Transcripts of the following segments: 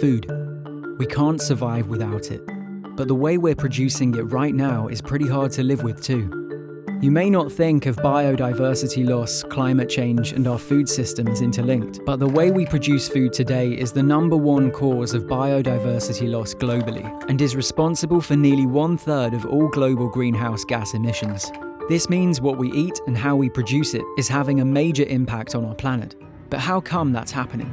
Food. We can't survive without it. But the way we're producing it right now is pretty hard to live with too. You may not think of biodiversity loss, climate change, and our food system as interlinked, but the way we produce food today is the #1 cause of biodiversity loss globally, and is responsible for nearly 1/3 of all global greenhouse gas emissions. This means what we eat and how we produce it is having a major impact on our planet. But how come that's happening?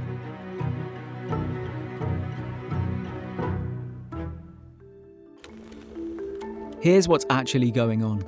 Here's what's actually going on.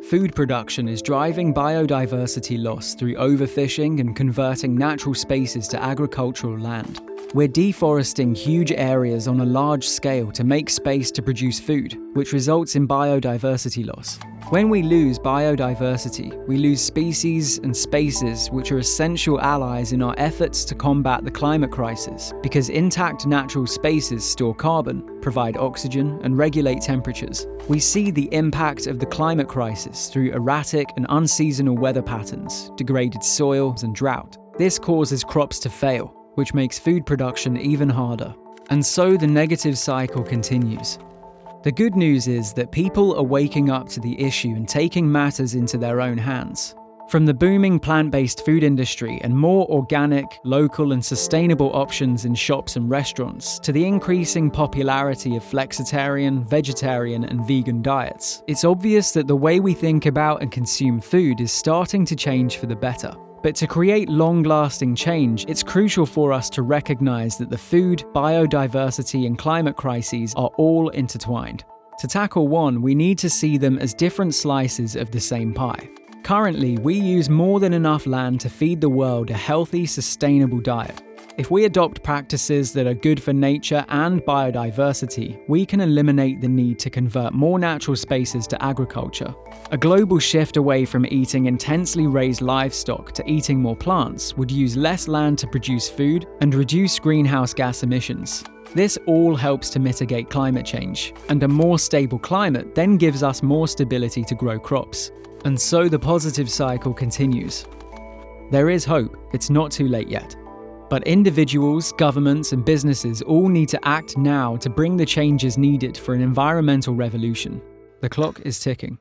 Food production is driving biodiversity loss through overfishing and converting natural spaces to agricultural land. We're deforesting huge areas on a large scale to make space to produce food, which results in biodiversity loss. When we lose biodiversity, we lose species and spaces which are essential allies in our efforts to combat the climate crisis, because intact natural spaces store carbon, provide oxygen, and regulate temperatures. We see the impact of the climate crisis through erratic and unseasonal weather patterns, degraded soils, and drought. This causes crops to fail, which makes food production even harder. And so the negative cycle continues. The good news is that people are waking up to the issue and taking matters into their own hands. From the booming plant-based food industry and more organic, local, and sustainable options in shops and restaurants, to the increasing popularity of flexitarian, vegetarian, and vegan diets, it's obvious that the way we think about and consume food is starting to change for the better. But to create long-lasting change, it's crucial for us to recognize that the food, biodiversity, and climate crises are all intertwined. To tackle one, we need to see them as different slices of the same pie. Currently, we use more than enough land to feed the world a healthy, sustainable diet. If we adopt practices that are good for nature and biodiversity, we can eliminate the need to convert more natural spaces to agriculture. A global shift away from eating intensely raised livestock to eating more plants would use less land to produce food and reduce greenhouse gas emissions. This all helps to mitigate climate change, and a more stable climate then gives us more stability to grow crops. And so the positive cycle continues. There is hope, it's not too late yet. But individuals, governments, and businesses all need to act now to bring the changes needed for an environmental revolution. The clock is ticking.